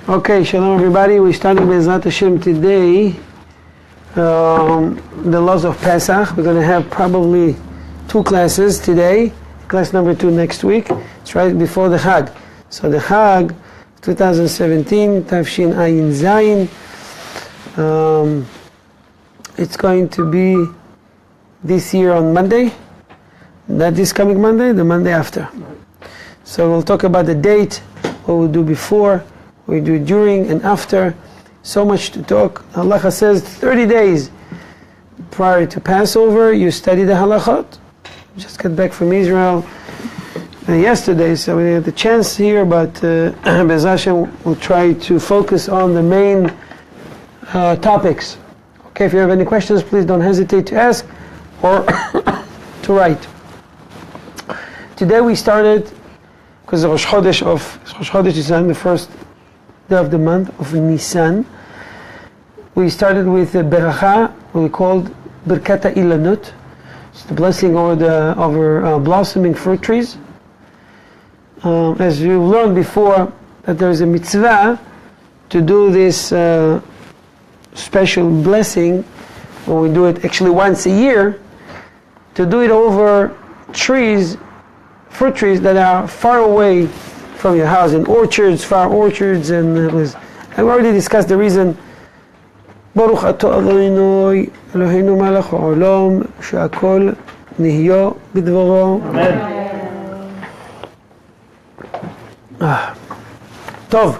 Okay, shalom everybody. We're starting Be'ezrat Hashem today the laws of Pesach. We're going to have probably 2 classes today, class number 2 next week. It's right before the Chag. So the Chag 2017, Tafshin Ayin Zayin. It's going to be this year on Monday, not this coming Monday, the Monday after. So we'll talk about the date, what we'll do before, what we do during and after. So much to talk. Halacha says 30 days prior to Passover, you study the halachot. Just got back from Israel yesterday, so we had the chance here, but Be'ez Hashem will try to focus on the main topics. Okay, if you have any questions, please don't hesitate to ask or to write. Today we started, because Rosh Chodesh is on the first day of the month of Nisan. We started with the beracha, what we called Birkat Ilanut. It's the blessing over blossoming fruit trees. As we've learned before, that there is a mitzvah to do this special blessing, when we do it actually once a year, to do it over trees, fruit trees that are far away from your house, in orchards, far orchards, and I've already discussed the reason. Baruch ato Adonai Eloheinu melech haolam she'akol nihyo b'dvaro. Tov.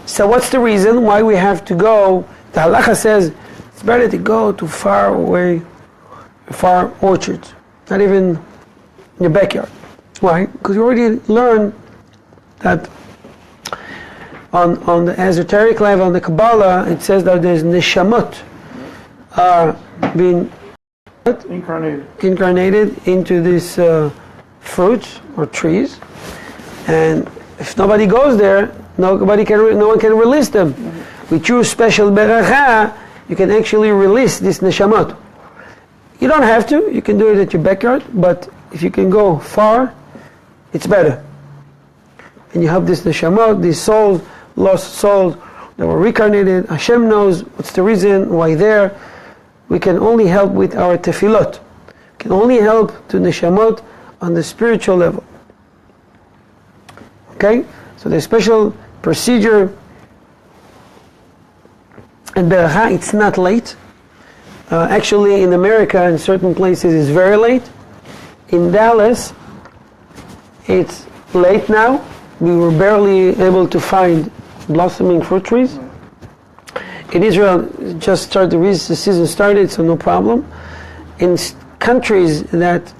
So what's the reason why we have to go? The halacha says it's better to go to far away, far orchards, not even in your backyard. Why? Because you already learned that on the esoteric level, on the Kabbalah, it says that there's neshamot are being incarnated into these fruits or trees, and if nobody goes there, no one can release them. With your special beracha, you can actually release this neshamot. You don't have to. You can do it at your backyard, but if you can go far, it's better. And you have this neshamot, these souls, lost souls that were reincarnated. Hashem knows what's the reason why they're. We can only help with our tefillot. We can only help to neshamot on the spiritual level. Okay? So there's special procedure. And beracha, it's not late. Actually, in America, in certain places, it's very late. In Dallas, it's late now. We were barely able to find blossoming fruit trees. In Israel, just the season started, so no problem. In countries that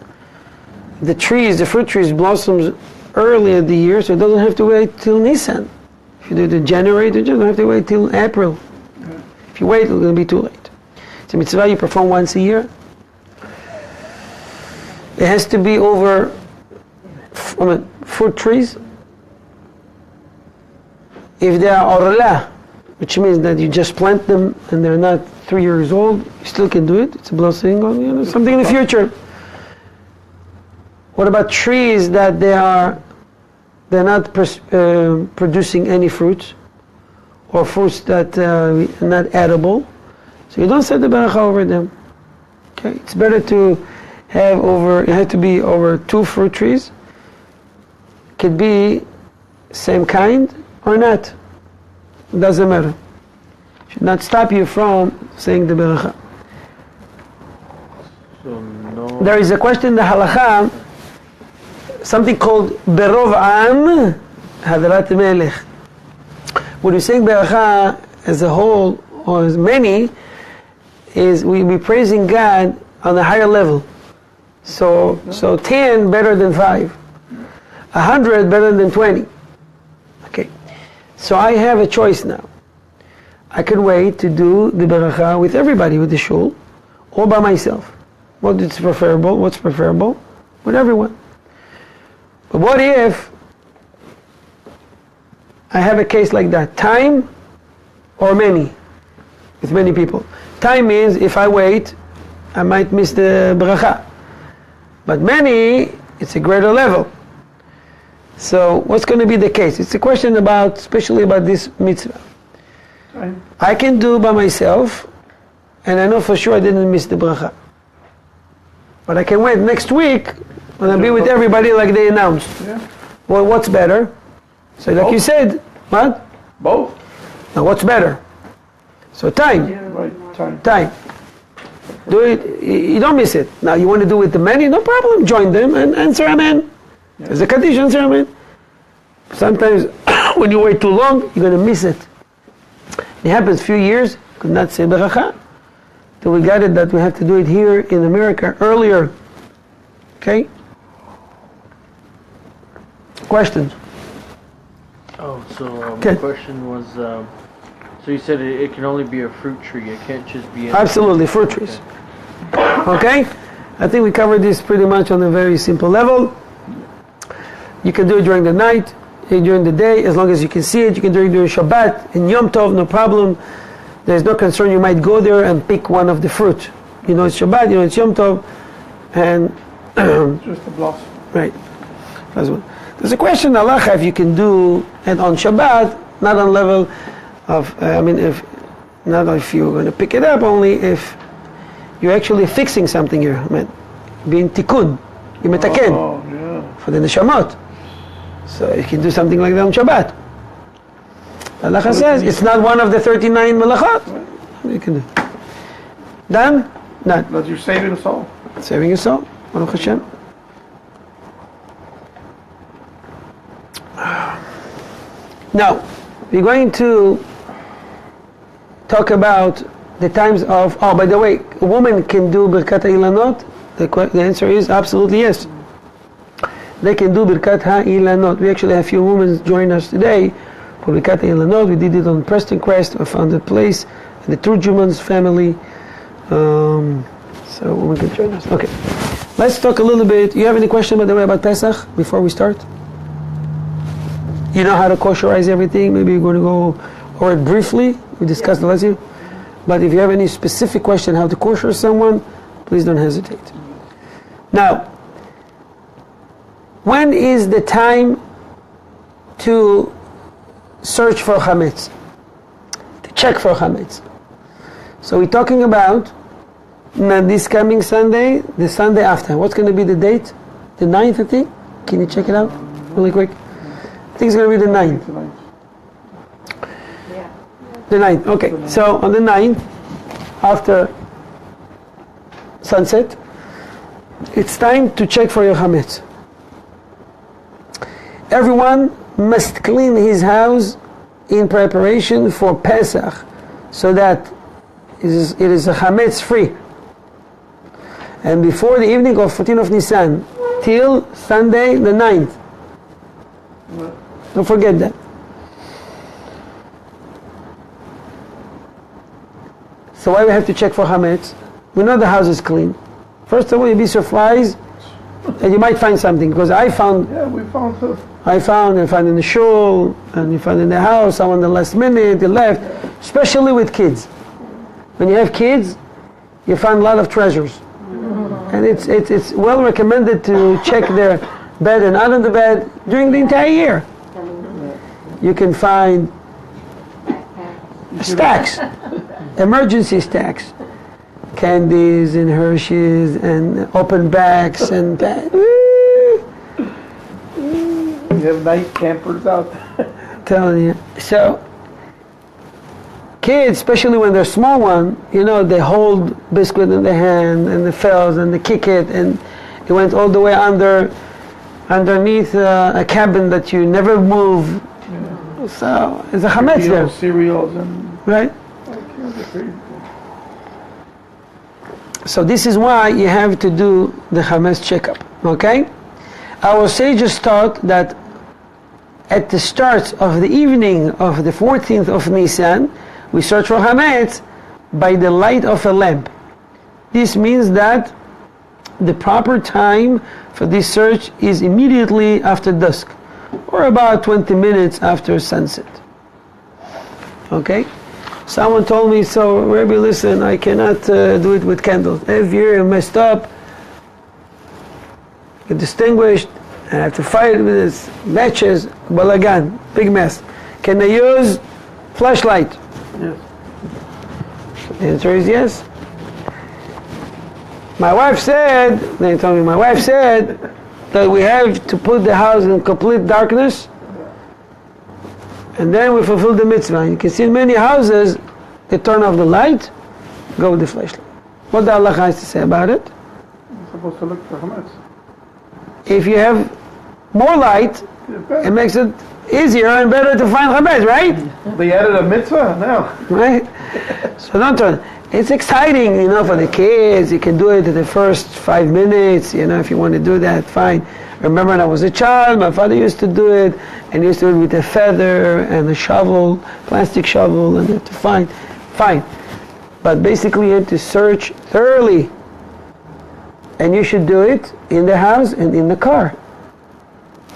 the fruit trees blossoms early in the year, so it doesn't have to wait till Nisan. If you do it in January, you don't have to wait till April. If you wait, it's going to be too late. It's a mitzvah you perform once a year. It has to be over fruit trees. If they are orla, which means that you just plant them and they're not 3 years old, you still can do it. It's a blessing on something in the future. What about trees that they're not producing any fruits, or fruits that are not edible? So you don't set the beracha over them. Okay, it's better to have it had to be over 2 fruit trees. Could be same kind or not. It doesn't matter. Should not stop you from saying the beracha. So no. There is a question in the halacha, something called berov am hadrat melech. When we saying beracha as a whole or as many, is we be praising God on a higher level. So 10 better than 5, 100 better than 20. Okay, so I have a choice now. I can wait to do the beracha with everybody, with the shul, or by myself. What's preferable? With everyone. But what if I have a case like that? Time or many? With many people. Time means if I wait, I might miss the beracha. But many, it's a greater level. So what's going to be the case? It's a question about, especially about this mitzvah. Right. I can do by myself, and I know for sure I didn't miss the bracha. But I can wait next week when I'll be with everybody like they announced. Yeah. Well, what's better? So like you said, what? Both. Now what's better? So time. Right. Time. Time. Do it, you don't miss it. Now you want to do it with the many, no problem, join them and answer amen. There's a condition, answer amen. Sometimes when you wait too long, you're going to miss it. It happens a few years, could not say beracha. Till we got it that we have to do it here in America earlier. Okay? Questions? Oh, so Okay. the question was, so you said it can only be a fruit tree. It can't just be any Absolutely, fruit trees. Okay? I think we covered this pretty much on a very simple level. You can do it during the night, during the day, as long as you can see it. You can do it during Shabbat, in Yom Tov, no problem. There's no concern you might go there and pick one of the fruit. You know it's Shabbat, you know it's Yom Tov, and Just a blossom. right. That's one. There's a question, halacha, if you can do it on Shabbat, not on level of, if not if you're going to pick it up, only if you're actually fixing something here. Being tikkun, you metaken Oh, yeah. for the neshamot. So you can do something like that on Shabbat. Halacha says it's not one of the 39 melachot. You can do. Done? Done. But you're saving us all. Saving your soul. Baruch Hashem. Now, we're going to talk about the times of, oh, by the way, a woman can do Birkat HaIlanot? The answer is absolutely yes. They can do Birkat HaIlanot. We actually have a few women join us today for Birkat HaIlanot. We did it on Preston Crest. I found a place in the Turjuman's family. So women can join us. Okay. Let's talk a little bit. You have any question, by the way, about Pesach before we start? You know how to kosherize everything. Maybe you're going to go over it briefly. We discussed the last year. But if you have any specific question how to kosher someone, please don't hesitate. Now, when is the time to search for chametz? To check for chametz. So we're talking about not this coming Sunday, the Sunday after. What's going to be the date? The 9th, I think? Can you check it out really quick? I think it's going to be the 9th. The 9th, okay. So on the 9th, after sunset, it's time to check for your chametz. Everyone must clean his house in preparation for Pesach, so that it is a chametz free. And before the evening of 14th of Nisan, till Sunday the 9th. Don't forget that. So why we have to check for chametz? We know the house is clean. First of all, you'll be surprised that you might find something, because I found. Yeah, we found too. I found in the shul, and you found in the house, someone the last minute, they left, especially with kids. When you have kids, you find a lot of treasures. And it's well recommended to check their bed and under the bed during the entire year. You can find stacks, emergency stacks, candies and Hershey's and open bags and You have nice campers out there. I'm telling you. So kids, especially when they're small one, they hold biscuit in their hand and the fells and they kick it, and it went all the way underneath a cabin that you never move. Yeah. So it's a chametz there. Cereals and right. So this is why you have to do the chametz checkup. Okay. Our sages taught that at the start of the evening of the 14th of Nisan, we search for chametz by the light of a lamp. This means that the proper time for this search is immediately after dusk, or about 20 minutes after sunset. Okay? Someone told me, so Rabbi, listen, I cannot do it with candles. Every year I messed up, get distinguished, and I have to fight with this matches, balagan, big mess. Can I use flashlight? Yes. The answer is yes. My wife said, they told me, my wife said that we have to put the house in complete darkness and then we fulfill the mitzvah. You can see in many houses, they turn off the light, go with the flashlight. What the Allah has to say about it? You're supposed to look for chametz. If you have more light, it makes it easier and better to find chametz, right? They added a mitzvah now. Right? So don't turn. It's exciting, for the kids. You can do it in the first 5 minutes, if you want to do that, fine. Remember when I was a child, my father used to do it, and he used to do it with a feather and a shovel, plastic shovel, and you have to find, fine. But basically you have to search thoroughly. And you should do it in the house and in the car.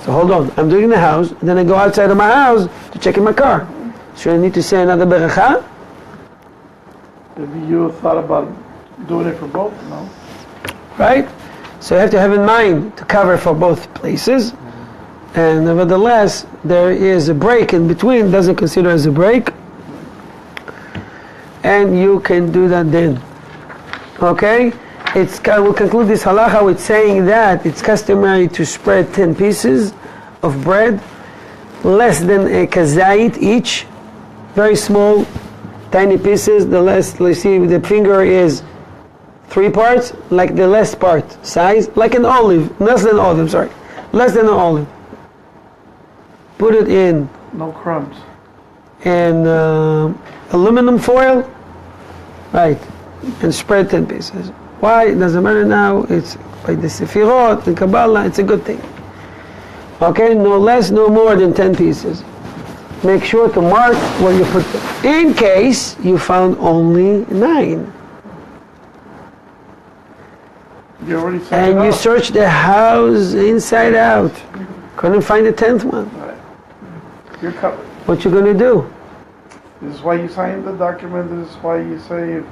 So hold on, I'm doing the house, and then I go outside of my house to check in my car. Should I need to say another beracha? Maybe you thought about doing it for both, no? Right? So you have to have in mind to cover for both places. And nevertheless, there is a break in between, doesn't consider as a break. And you can do that then. Okay? We'll conclude this halacha with saying that it's customary to spread 10 pieces of bread, less than a kazait each, very small, tiny pieces. The less, let's see, the finger is 3 parts, like the less part size, like an olive, less than an olive, sorry, less than an olive. Put it in No crumbs. and aluminum foil, right, and spread 10 pieces. Why? It doesn't matter now. It's by the Sefirot and Kabbalah. It's a good thing. Okay, no less, no more than 10 pieces. Make sure to mark where you put them. In case you found only 9. You already said And it you up. searched the house inside out. Couldn't find the 10th one. Right. You're covered. What you gonna do? This is why you signed the document. This is why you say,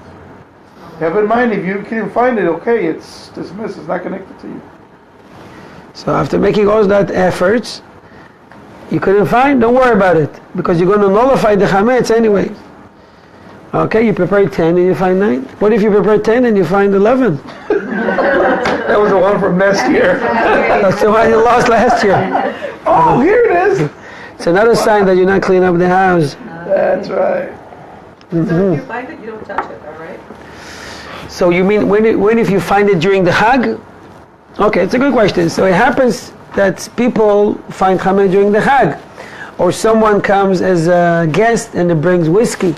have in mind, if you can't find it, okay, it's dismissed. It's not connected to you. So after making all that efforts, you couldn't find, don't worry about it, because you're going to nullify the chametz anyway. Okay, you prepared 10 and you find 9. What if you prepare 10 and you find 11? That was the one from last year. That's the one you lost last year. Oh, here it is. It's another sign that you're not cleaning up the house. That's right. So if you find it, you don't touch it, all right? So you mean when if you find it during the Hag? Okay, it's a good question. So it happens that people find chametz during the Hag, or someone comes as a guest and it brings whiskey,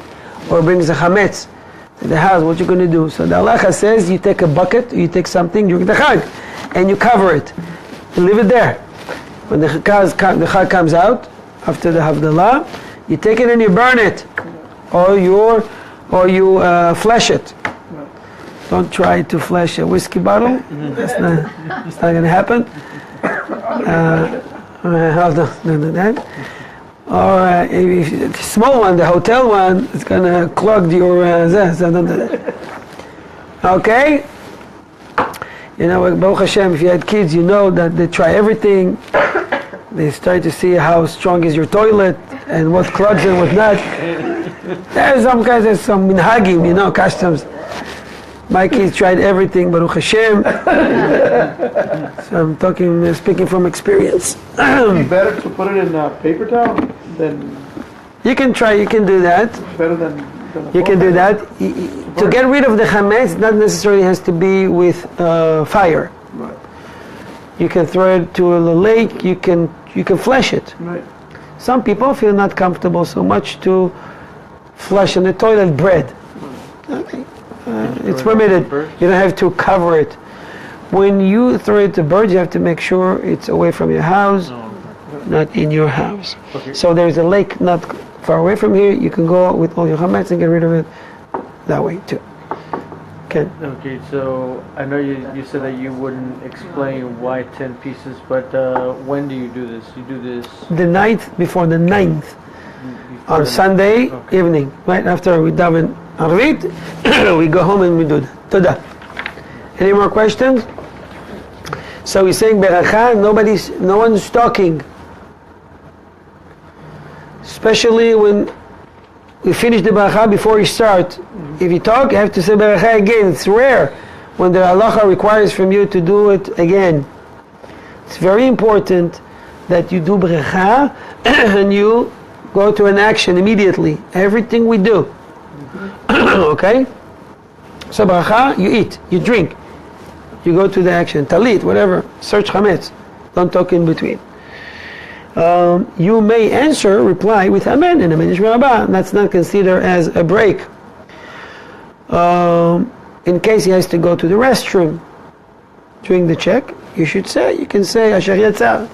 or brings a chametz to the house. What you going to do? So the halacha says you take a bucket, or you take something during the Hag, and you cover it, and leave it there. When the Chag comes out after the Havdalah, you take it and you burn it, or you flesh it. Don't try to flash a whiskey bottle. It's not going to happen. Hold on, don't do that. Or if the small one, the hotel one, it's going to clog your so don't do that. Okay? Baruch Hashem, if you had kids, you know that they try everything. They start to see how strong is your toilet and what clogs and what not. There's some guys, there's some minhagim, customs. My kids tried everything, Baruch Hashem. So I'm speaking from experience. It'd be better to put it in a paper towel than You can do that. better than You can do that. To get rid of the chametz, not necessarily has to be with fire. Right. You can throw it to a lake. You can flush it. Right. Some people feel not comfortable so much to flush in the toilet bread. Okay. It's permitted. You don't have to cover it. When you throw it to birds, you have to make sure it's away from your house, not in your house. Okay. So there's a lake not far away from here. You can go with all your chametz and get rid of it that way too. Okay. Okay, so I know you said that you wouldn't explain why 10 pieces, but when do you do this? You do this The night before the 9th on Sunday evening, right after we daven Arvit, we go home and we do that. Toda. Any more questions? So he's saying beracha, no one's talking. Especially when we finish the beracha before you start. If you talk, you have to say beracha again. It's rare when the halacha requires from you to do it again. It's very important that you do beracha and you go to an action immediately. Everything we do. Okay? So beracha, you eat, you drink. You go to the action, talit, whatever, search chametz, don't talk in between. You may reply with amen and amen yishmer haba. That's not considered as a break. In case he has to go to the restroom during the check, you can say asher yatzar.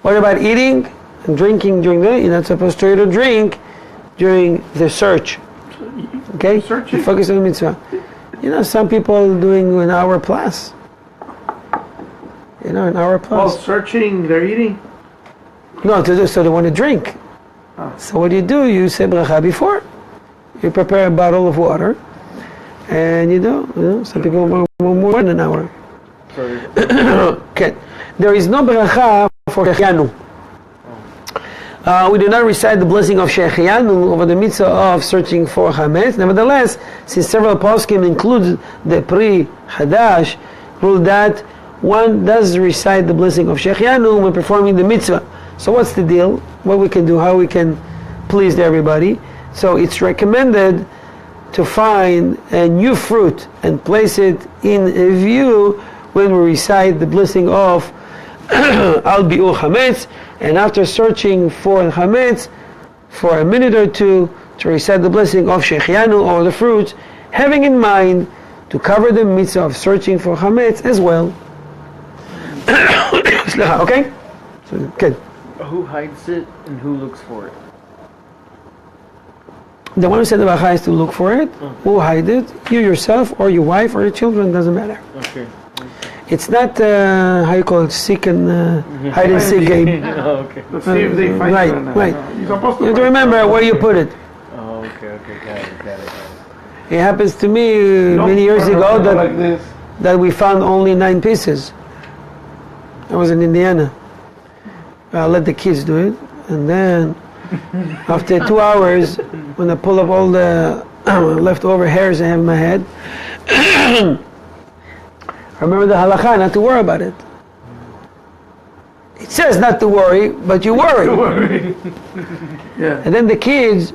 What about eating and drinking during you're not supposed to eat or drink during the search. Okay? You focus on the mitzvah. Some people doing an hour plus. An hour plus. While searching, they're eating? No, so they want to drink. Oh. So what do? You say bracha before. You prepare a bottle of water. And some people want more than an hour. Okay. There is no bracha for Shechianu. We do not recite the blessing of Shechianu over the mitzvah of searching for chametz. Nevertheless, since several poskim include the pre-Hadash rule that one does recite the blessing of Shechianu when performing the mitzvah. So what's the deal? What we can do, how we can please everybody. So it's recommended to find a new fruit and place it in view when we recite the blessing of Al Bi'ur Chametz, and after searching for Chametz for a minute or two to recite the blessing of Shechianu or the fruits, having in mind to cover the mitzvah of searching for Chametz as well. Okay? So, good. Who hides it and who looks for it? The one who said the bracha is to look for it. Who hide it? You yourself or your wife or your children, doesn't matter. Okay. It's not how you call it, seek and hide and seek game. Oh, okay. Let's see if they find it or not. Right. You're supposed You have to remember where you put it. Oh, okay, got it. It happens to me many years ago that we found only 9 pieces. I was in Indiana. I let the kids do it, and then after 2 hours, when I pull up all the leftover hairs I have in my head, I remember the halakha not to worry about it. It says not to worry, but you worry. Yeah. And then the kids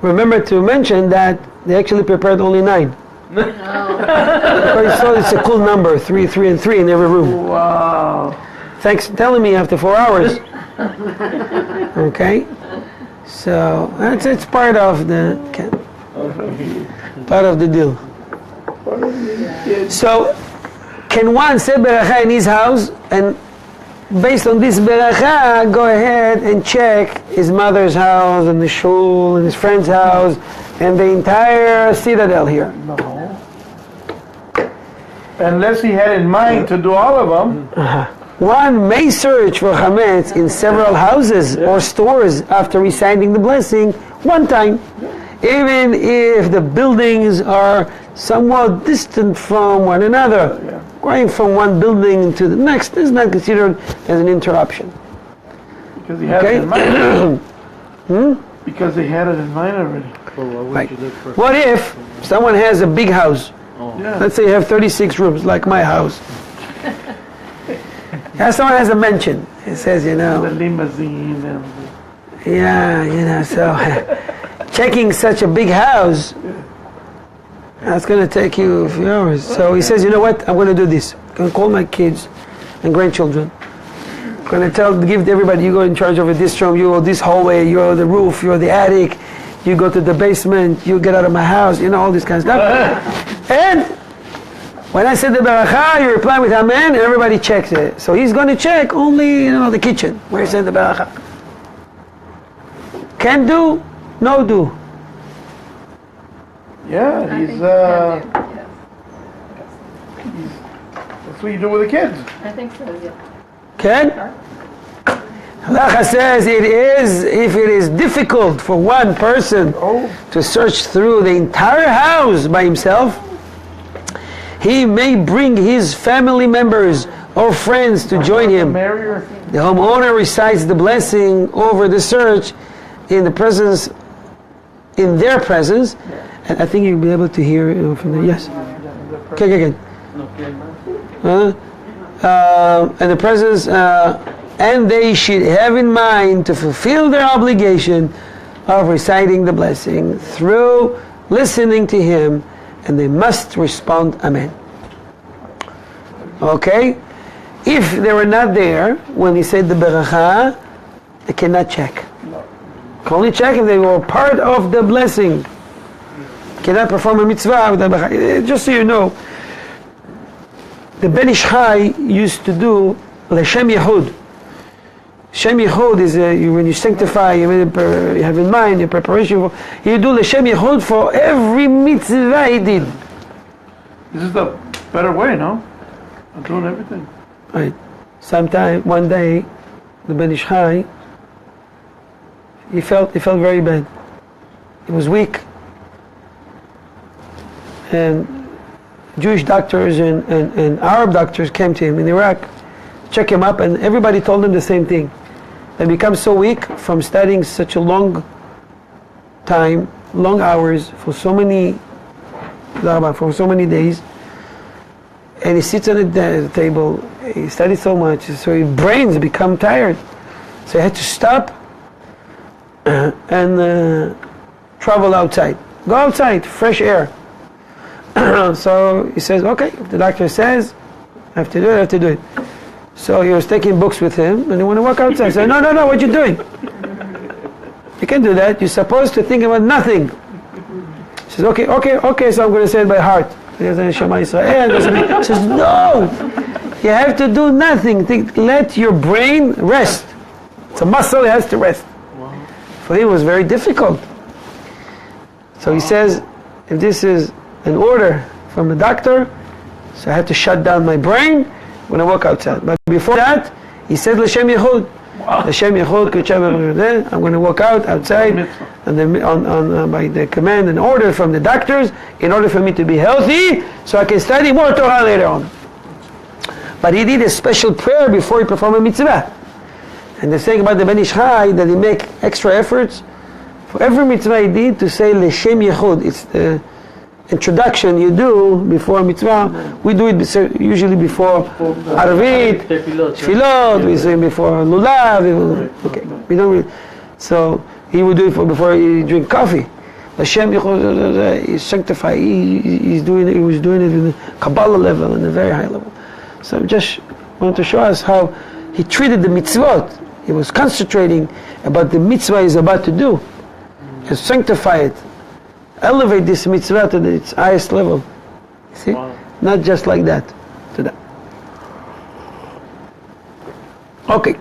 remember to mention that they actually prepared only 9. Because it's a cool number, 3, 3, and 3 in every room. Wow. Thanks for telling me after 4 hours. Okay? So it's part of the deal. So can one say beracha in his house and based on this beracha go ahead and check his mother's house and the shul and his friend's house and the entire citadel here? No. Unless he had in mind to do all of them. One may search for chametz in several houses or stores after reciting the blessing one time, even if the buildings are somewhat distant from one another. Going from one building to the next is not considered as an interruption. Because he had it in mind. Because he had it in mind already. Right. What if someone has a big house? Let's say you have 36 rooms, like my house. Someone has a mansion. It says, The limousine and so checking such a big house, that's going to take you a few hours. So he says, you know what, I'm going to do this. I'm going to call my kids and grandchildren. I'm going to give everybody, you go in charge of this room, you go this hallway, you go the roof, you're the attic, you go to the basement, you get out of my house, all this kind of stuff. And when I said the beracha, you reply with amen, and everybody checks it. So he's going to check only, the kitchen, where he said the beracha. Can do, no do. Yeah, that's what you do with the kids. I think so, yeah. Can? Halacha says if it is difficult for one person to search through the entire house by himself, he may bring his family members or friends to join him. The homeowner recites the blessing over the search in their presence, and I think you'll be able to hear it from there. Yes. Okay. And the presence, and they should have in mind to fulfill their obligation of reciting the blessing through listening to him, and they must respond Amen. Okay? If they were not there when he said the beracha, they cannot check. Can only check if they were part of the blessing. Cannot perform a mitzvah with the beracha. Just so you know, the Ben Ish Chai used to do L'Shem Yehud. Shem Yehud is when you sanctify, you have in mind your preparation for. You do L'Shem Yehud for every mitzvah he did. This is the better way, no? I'm doing everything. Right. Sometime one day, the Ben Ish Chai, he felt very bad. He was weak, and Jewish doctors and Arab doctors came to him in Iraq, check him up, and everybody told him the same thing. They become so weak from studying such a long time, long hours, for so many days, and he sits on the table, he studies so much, so his brains become tired. So he had to stop and travel outside. Go outside, fresh air. So he says, okay, if the doctor says I have to do it, I have to do it. So he was taking books with him, and he wanted to walk outside. I said, no, what you doing? You can't do that. You're supposed to think about nothing. He says, okay, so I'm going to say it by heart. He says, Shema Yisrael. He says, no, you have to do nothing. Let your brain rest. It's a muscle, it has to rest. For him it was very difficult. So he says, if this is an order from the doctor, so I had to shut down my brain when I walk outside. But before that, he said L'Shem Yehud. L'Shem Yehud, I'm going to walk outside, and then by the command and order from the doctors, in order for me to be healthy, so I can study more Torah later on. But he did a special prayer before he performed a mitzvah. And they're saying about the Ben Ish Chai that he make extra efforts for every mitzvah he did to say L'Shem Yehud. It's the introduction you do before mitzvah. We do it usually before Arvit, Tefillot, we say before Lulav. Okay, we don't really. So he would do it before he drink coffee. Hashem is sanctified. He was doing it in the Kabbalah level, in a very high level. So just wanted to show us how he treated the mitzvot. He was concentrating about the mitzvah he's about to do, and sanctify it. Elevate this mitzvah to its highest level. See? Wow. Not just like that. To that. Okay.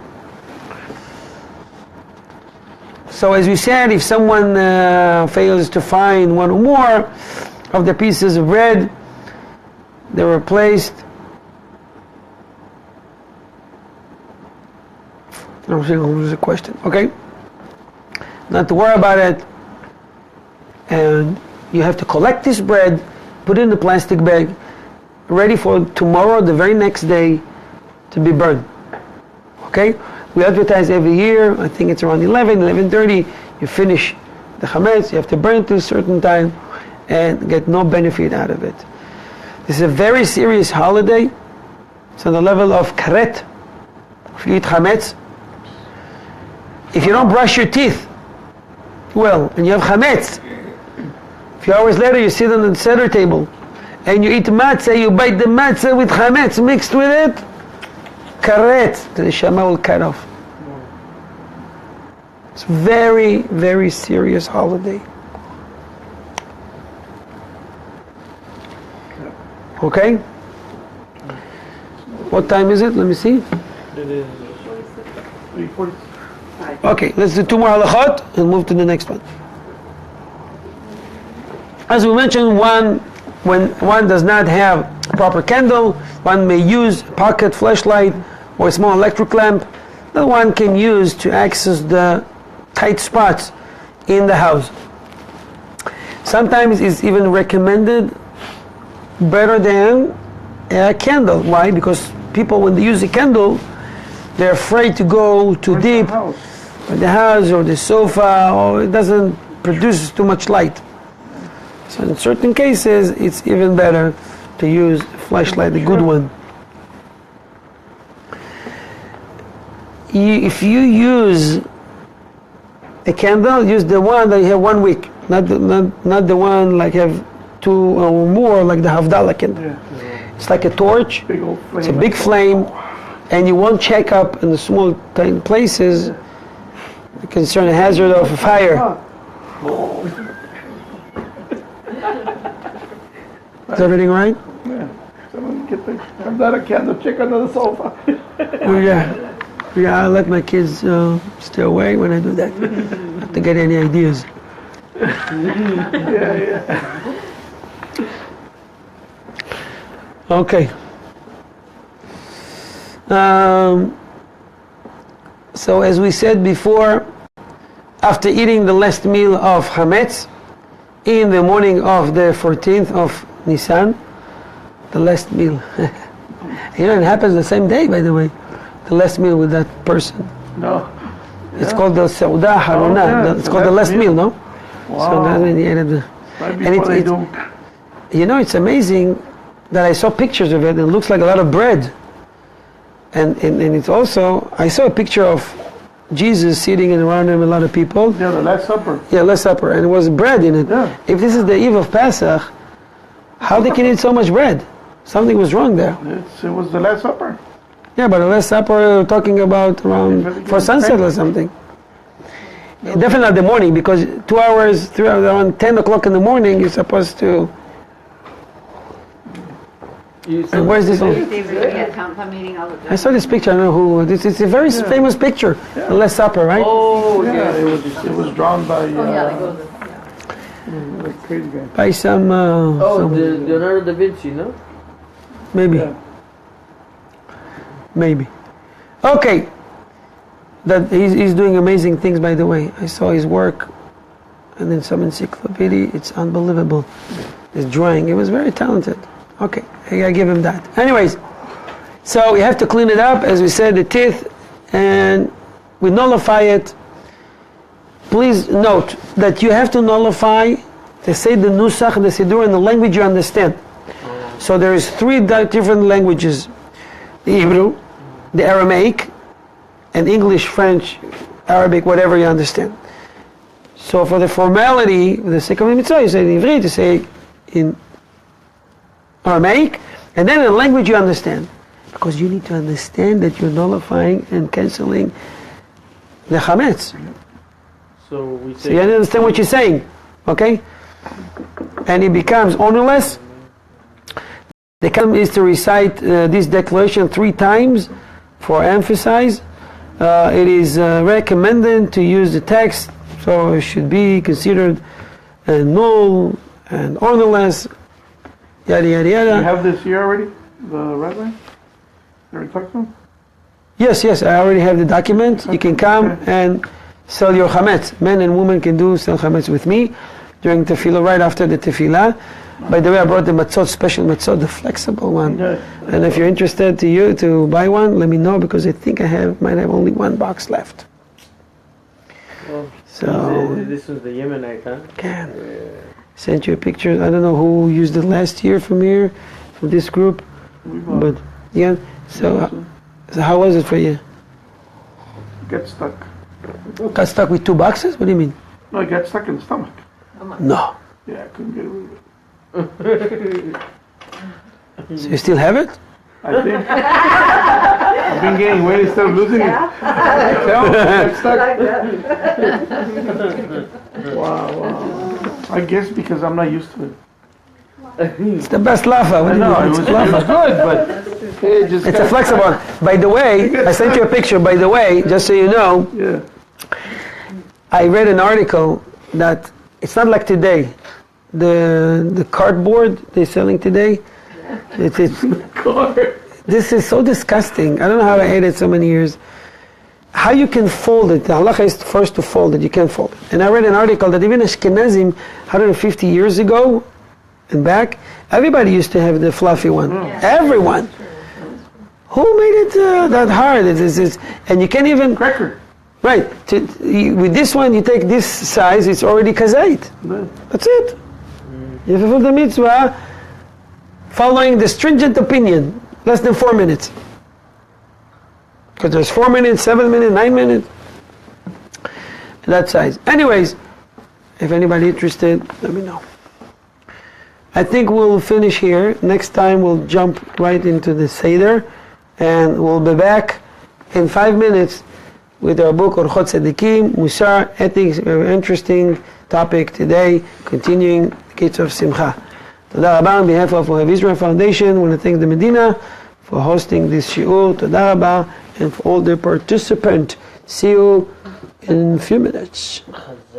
So as we said, if someone fails to find one or more of the pieces of bread, they were placed. I'm saying there's a question. Okay. Not to worry about it. And you have to collect this bread, put it in the plastic bag, ready for tomorrow, the very next day, to be burned. Okay? We advertise every year, I think it's around 11:30, you finish the chametz, you have to burn it to a certain time, and get no benefit out of it. This is a very serious holiday. It's on the level of karet, if you eat chametz. If you don't brush your teeth well, and you have chametz, a few hours later you sit on the seder table and you eat matzah, you bite the matzah with chametz mixed with it, karet, the neshama will cut off. It's a very, very serious holiday. Okay? What time is it? Let me see. It is 3:40. Okay, let's do two more halachot and move to the next one. As we mentioned, when one does not have a proper candle, one may use a pocket flashlight or a small electric lamp that one can use to access the tight spots in the house. Sometimes it's even recommended better than a candle. Why? Because people, when they use a candle, they're afraid to go too deep, or the house, or the sofa, or it doesn't produce too much light. So in certain cases, it's even better to use a flashlight, a good one. If you use a candle, use the one that you have 1 week, not the one like have 2 or more, like the Havdalah candle. Yeah. It's like a torch. Big old flame. It's a big flame, and you won't check up in the small tiny places. You concern a hazard of a fire. Is everything right? Yeah. Someone get the Havdalah candle, check under the sofa. Yeah, I let my kids stay away when I do that. Not to get any ideas. Yeah. Okay. So as we said before, after eating the last meal of Hametz, in the morning of the 14th of Nisan, the last meal. It happens the same day, by the way. The last meal with that person. No. It's called the Seudah Haruna. yeah, It's called the last meal, no? Wow. So that's when he ate it. Right before they do. It's amazing that I saw pictures of it. It looks like a lot of bread. And it's also, I saw a picture of Jesus sitting and around him a lot of people. Yeah, the Last Supper. Yeah, Last Supper. And it was bread in it. Yeah. If this is the eve of Pesach, how they can eat so much bread? Something was wrong there. It was the Last Supper. Yeah, but the Last Supper, we're talking about around for sunset or something. Definitely not the morning, because 2 hours, 3 hours, around 10 o'clock in the morning, you're supposed to. And where's this one? They were doing at town meeting all the time. I saw this picture. I don't know who. This is a very famous picture. The Last Supper, right? Oh, Yeah, it was drawn by Oh, yeah, they go to the crazy guy. By some. some Leonardo da Vinci, no? maybe. Yeah. Maybe. Okay. That he's doing amazing things, by the way. I saw his work, and then some encyclopedia. It's unbelievable. His drawing. He was very talented. Okay, I give him that. Anyways, so we have to clean it up, as we said, the teeth, and we nullify it. Please note that you have to nullify to say the nusach, the siddur, in the language you understand. So there is 3 different languages: the Hebrew, the Aramaic, and English, French, Arabic, whatever you understand. So for the formality, the second mitzvah, you say in Ivrit, you say in Aramaic, and then in a language you understand, because you need to understand that you're nullifying and canceling the chametz. So we So you understand what you're saying, okay? And it becomes ownerless. The custom is to recite this declaration 3 times for emphasize. It is recommended to use the text, so it should be considered null and ownerless. Yada yada yada. You have this here already? The red line? You already talked to him? Yes, I already have the document. You can come and sell your chametz. Men and women can sell chametz with me during tefillah, right after the tefillah. By the way, I brought the matzot, special matzot, the flexible one. Yeah. And if you're interested to buy one, let me know, because I think might have only 1 box left. Well, So this was the Yemenite, huh? can sent you a picture. I don't know who used it last year from here, from this group, but yeah. So how was it for you? Get stuck. Got stuck with 2 boxes? What do you mean? No, it got stuck in the stomach. No. Yeah, I couldn't get rid of it. So you still have it? I think I've been gaining weight instead of losing it. Get stuck. Wow. I guess because I'm not used to it. It's the best lafa. What do you No, mean? it It's was lafa. good, but it just It's a flexible one. By the way, I sent you a picture. By the way, just so you know, Yeah. I read an article that it's not like today. The cardboard they're selling today, this is so disgusting. I don't know how I ate it so many years. How you can fold it? The halacha is first to fold it. You can't fold it. And I read an article that even Ashkenazim, 150 years ago, and back. Everybody used to have the fluffy one. Everyone. Who made it that hard? And you can't even... Cracker. Right. With this one, you take this size, it's already kazait. That's it. You fulfill the mitzvah following the stringent opinion. Less than 4 minutes. Because there's 4 minutes, 7 minutes, 9 minutes. That size. Anyways, if anybody interested, let me know. I think we'll finish here. Next time we'll jump right into the Seder. And we'll be back in 5 minutes with our book Orchot Tzadikim, Musar, Ethics, very interesting topic today, continuing the gates of Simcha. Toda Rabba on behalf of Ohev Israel Foundation. I want to thank the Medina for hosting this shiur. Toda Rabba, and for all the participants. See you in a few minutes.